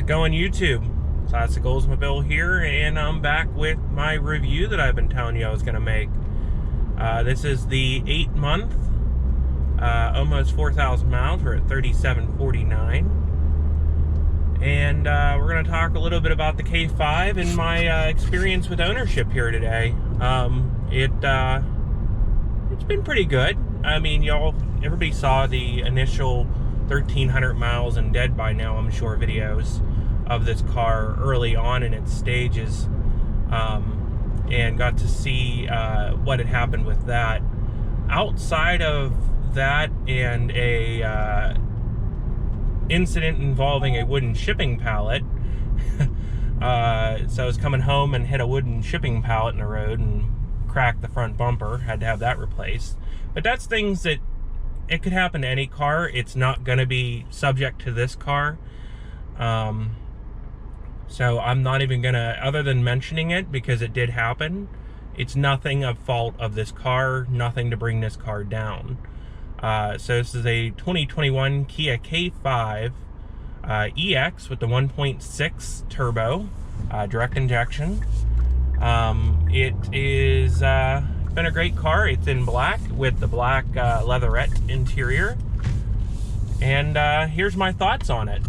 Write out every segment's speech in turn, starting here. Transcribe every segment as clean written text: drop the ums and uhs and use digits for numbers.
it going, YouTube? Classic Oldsmobile here, and I'm back with my review that I've been telling you I was going to make. This is the 8-month, almost 4,000 miles. We're at 3749. And we're going to talk a little bit about the K5 and my experience with ownership here today. It's been pretty good. I mean, everybody saw the initial 1,300 miles and dead by now, I'm sure, videos of this car early on in its stages, and got to see what had happened with that. Outside of that and a incident involving a wooden shipping pallet, so I was coming home and hit a wooden shipping pallet in the road and cracked the front bumper, had to have that replaced. But that's things that it could happen to any car. It's not going to be subject to this car. So I'm not even going to, other than mentioning it because it did happen, it's nothing of fault of this car, nothing to bring this car down. So this is a 2021 Kia K5 EX with the 1.6 turbo, direct injection. It is been a great car. It's in black with the black leatherette interior, and here's my thoughts on it.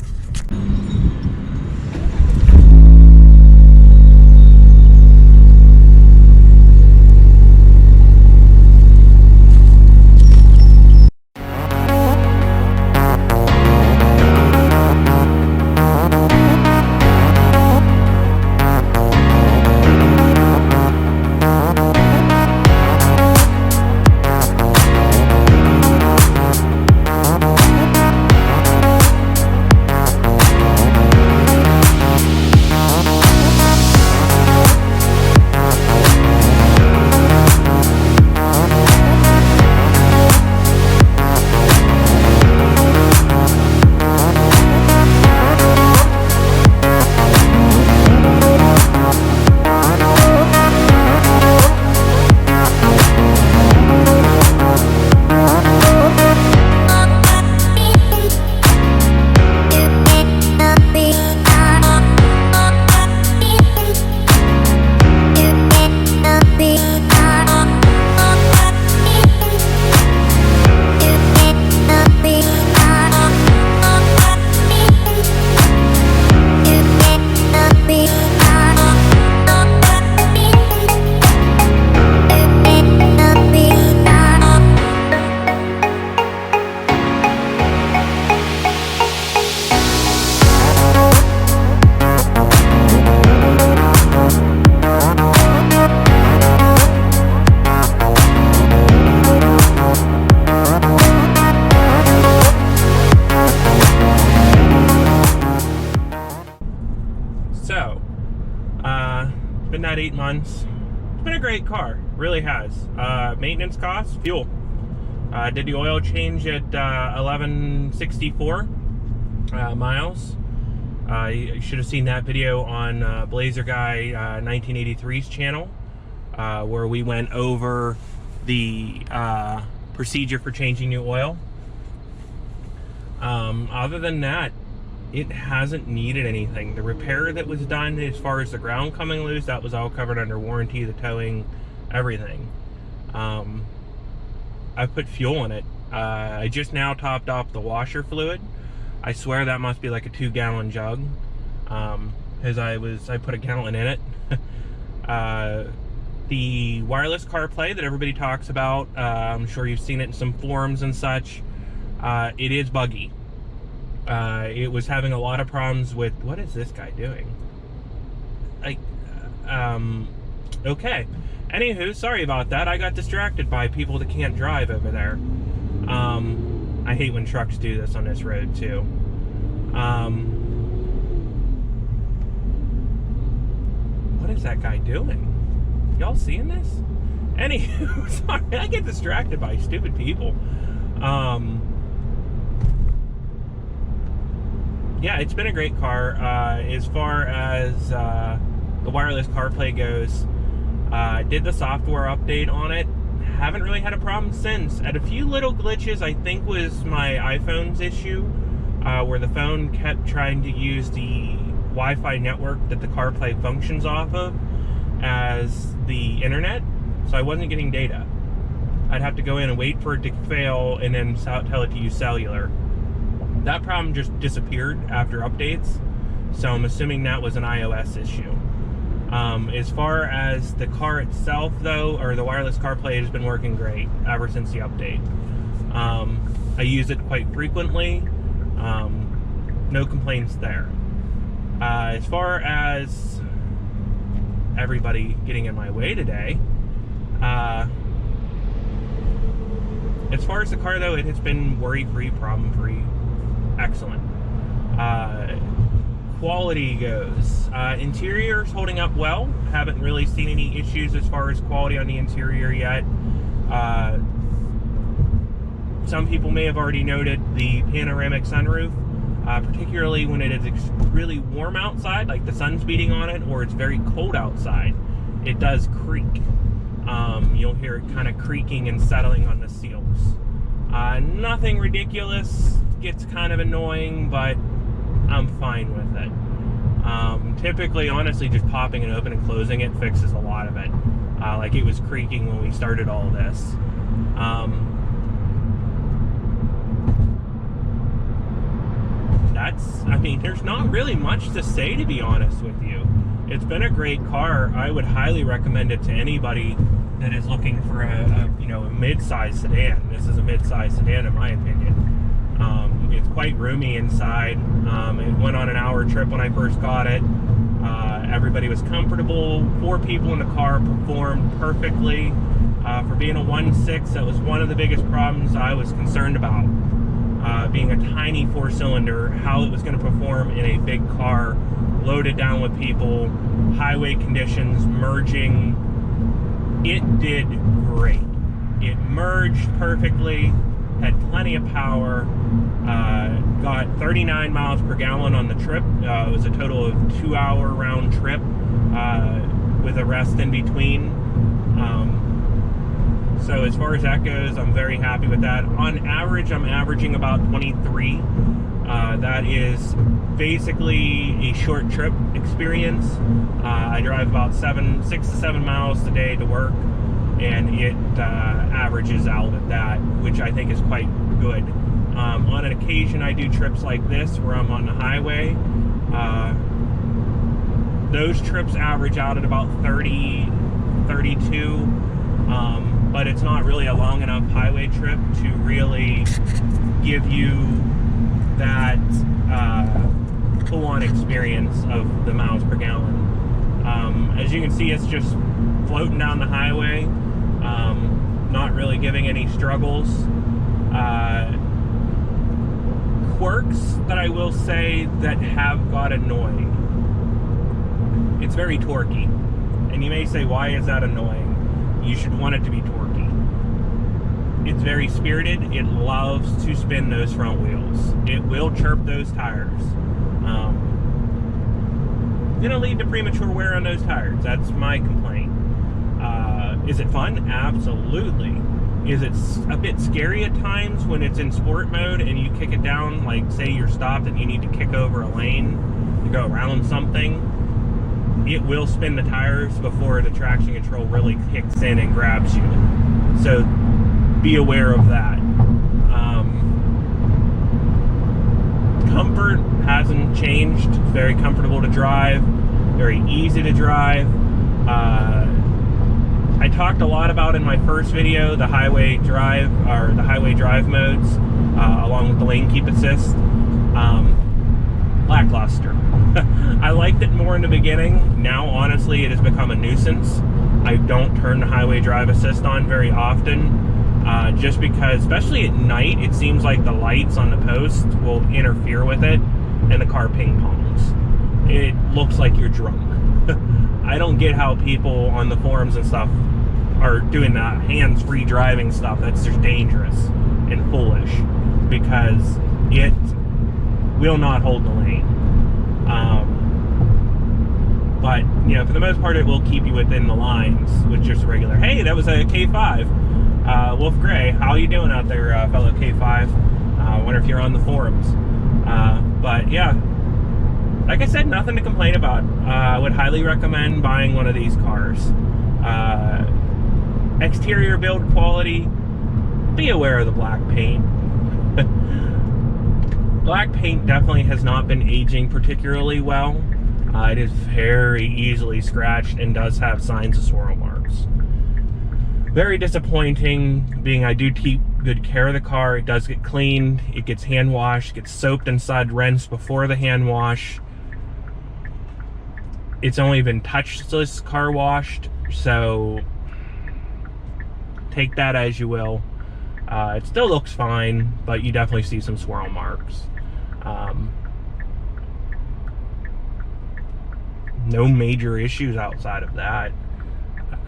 So, been that 8 months. It's been a great car, really has. Maintenance costs, fuel. Did the oil change at 1164 miles. You should have seen that video on Blazer Guy 1983's channel, where we went over the procedure for changing new oil. Other than that, it hasn't needed anything. The repair that was done as far as the ground coming loose, that was all covered under warranty, the towing, everything. I put fuel in it. I just now topped off the washer fluid. I swear that must be like a 2-gallon jug, because I put a gallon in it. The wireless Carplay that everybody talks about, I'm sure you've seen it in some forums and such, it is buggy. It was having a lot of problems with, what is this guy doing? Okay. Anywho, sorry about that. I got distracted by people that can't drive over there. I hate when trucks do this on this road too. What is that guy doing? Y'all seeing this? Anywho, sorry, I get distracted by stupid people. Yeah, it's been a great car. As far as the wireless CarPlay goes, did the software update on it. Haven't really had a problem since. Had a few little glitches, I think was my iPhone's issue. where the phone kept trying to use the Wi-Fi network that the Carplay functions off of as the internet, so I wasn't getting data. I'd have to go in and wait for it to fail and then tell it to use cellular. That problem just disappeared after updates, so I'm assuming that was an iOS issue. As far as the car itself, though, or the wireless CarPlay, has been working great ever since the update. I use it quite frequently. No complaints there. As far as everybody getting in my way today, as far as the car, though, it has been worry-free, problem-free, excellent. Quality goes, interior's holding up well. Haven't really seen any issues as far as quality on the interior yet. Some people may have already noted the panoramic sunroof, particularly when it is really warm outside, like the sun's beating on it, or it's very cold outside. It does creak. You'll hear it kind of creaking and settling on the seals. Nothing ridiculous, gets kind of annoying, but I'm fine with it. Typically, honestly, just popping it open and closing it fixes a lot of it. Like it was creaking when we started all this. I mean, there's not really much to say, to be honest with you. It's been a great car. I would highly recommend it to anybody that is looking for a mid-size sedan. This is a mid-size sedan, in my opinion. It's quite roomy inside. It went on an hour trip when I first got it. Everybody was comfortable. 4 people in the car, performed perfectly. For being a 1.6, that was one of the biggest problems I was concerned about. Being a tiny 4-cylinder, how it was going to perform in a big car, loaded down with people, highway conditions, merging. It did great. It merged perfectly, had plenty of power, got 39 miles per gallon on the trip. It was a total of 2-hour round trip with a rest in between. So as far as that goes, I'm very happy with that. On average, I'm averaging about 23. That is basically a short trip experience. I drive about 6 to 7 miles a day to work, and it averages out at that, which I think is quite good. On an occasion, I do trips like this where I'm on the highway. Those trips average out at about 30, 32. But it's not really a long enough highway trip to really give you that full-on experience of the miles per gallon. As you can see, it's just floating down the highway, not really giving any struggles. Quirks that I will say that have got annoying. It's very torquey, and you may say, why is that annoying? You should want it to be torquey. It's very spirited. It loves to spin those front wheels. It will chirp those tires. Gonna lead to premature wear on those tires. That's my complaint. Is it fun? Absolutely. Is it a bit scary at times when it's in sport mode and you kick it down, like say you're stopped and you need to kick over a lane to go around something? It will spin the tires before the traction control really kicks in and grabs you. So be aware of that. Comfort hasn't changed. It's very comfortable to drive, very easy to drive. I talked a lot about in my first video the highway drive, or the highway drive modes, along with the lane keep assist. Lackluster. I liked it more in the beginning. Now, honestly, it has become a nuisance. I don't turn the highway drive assist on very often, just because, especially at night, it seems like the lights on the post will interfere with it, and the car ping-pongs. It looks like you're drunk. I don't get how people on the forums and stuff are doing that hands-free driving stuff. That's just dangerous and foolish, because it will not hold the lane. But, you know, for the most part, it will keep you within the lines with just regular. Hey, that was a K5. Wolf Gray, how you doing out there, fellow K5? I wonder if you're on the forums. But yeah, like I said, nothing to complain about. I would highly recommend buying one of these cars. Exterior build quality, be aware of the black paint. Black paint definitely has not been aging particularly well. It is very easily scratched and does have signs of swirl marks. Very disappointing, being I do keep good care of the car. It does get cleaned, it gets hand washed, gets soaped inside, rinsed before the hand wash. It's only been touchless car washed, so take that as you will. It still looks fine, but you definitely see some swirl marks. No major issues outside of that.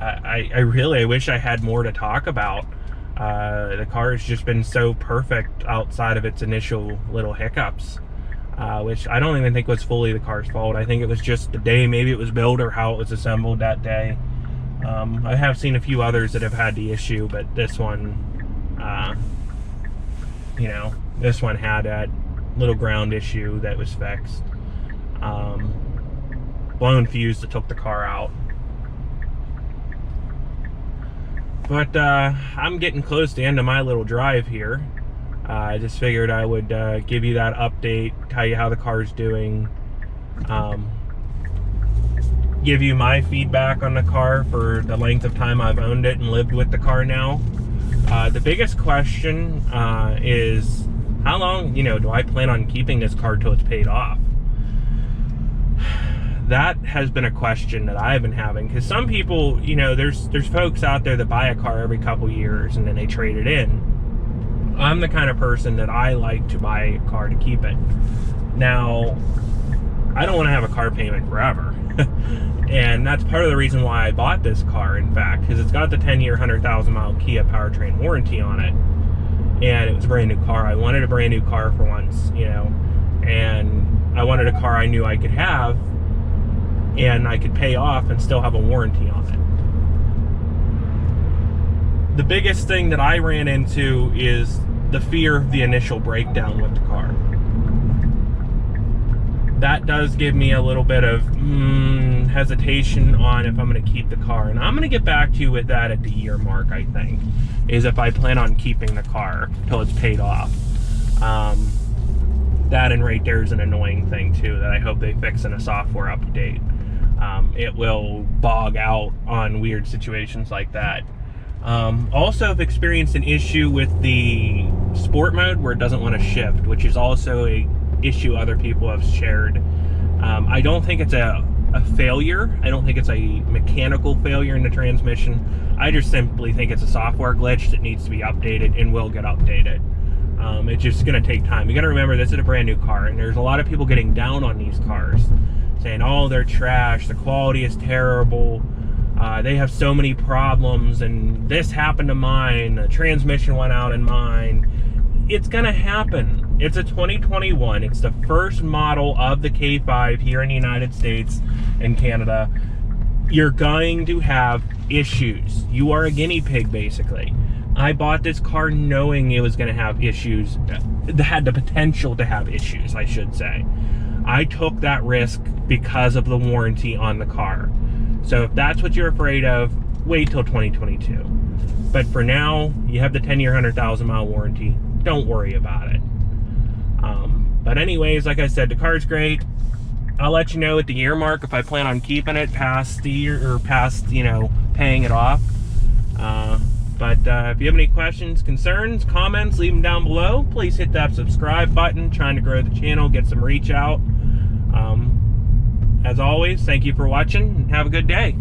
I really wish I had more to talk about. The car has just been so perfect outside of its initial little hiccups, which I don't even think was fully the car's fault. I think it was just the day maybe it was built or how it was assembled that day. I have seen a few others that have had the issue, but this one, this one had that little ground issue that was fixed. Blown fuse that took the car out. But I'm getting close to the end of my little drive here. I just figured I would give you that update, tell you how the car's doing, give you my feedback on the car for the length of time I've owned it and lived with the car now. The biggest question is, how long, do I plan on keeping this car till it's paid off? That has been a question that I've been having, because some people, there's folks out there that buy a car every couple years and then they trade it in. I'm the kind of person that I like to buy a car to keep it. Now, I don't want to have a car payment forever. And that's part of the reason why I bought this car, in fact, because it's got the 10-year, 100,000-mile Kia powertrain warranty on it. And it was a brand new car. I wanted a brand new car for once, and I wanted a car I knew I could have and I could pay off and still have a warranty on it. The biggest thing that I ran into is the fear of the initial breakdown with the car. That does give me a little bit of hesitation on if I'm going to keep the car. And I'm going to get back to you with that at the year mark, I think, is if I plan on keeping the car till it's paid off. That and right there is an annoying thing too that I hope they fix in a software update. It will bog out on weird situations like that. Also, I've experienced an issue with the sport mode where it doesn't want to shift, which is also a issue other people have shared. I don't think it's a failure. I don't think it's a mechanical failure in the transmission. I just simply think it's a software glitch that needs to be updated and will get updated. It's just going to take time. You got to remember, this is a brand new car, and there's a lot of people getting down on these cars, saying, oh, they're trash, the quality is terrible, they have so many problems, and this happened to mine, the transmission went out in mine. It's gonna happen. It's a 2021. It's the first model of the K5 here in the United States and Canada. You're going to have issues. You are a guinea pig, basically. I bought this car knowing it was gonna have issues, that had the potential to have issues, I should say. I took that risk because of the warranty on the car. So if that's what you're afraid of, wait till 2022. But for now, you have the 10-year, 100,000-mile warranty. Don't worry about it. But anyways, like I said, the car's great. I'll let you know at the year mark if I plan on keeping it past the year, or past, paying it off. But if you have any questions, concerns, comments, leave them down below. Please hit that subscribe button. Trying to grow the channel, get some reach out. As always, thank you for watching, and have a good day.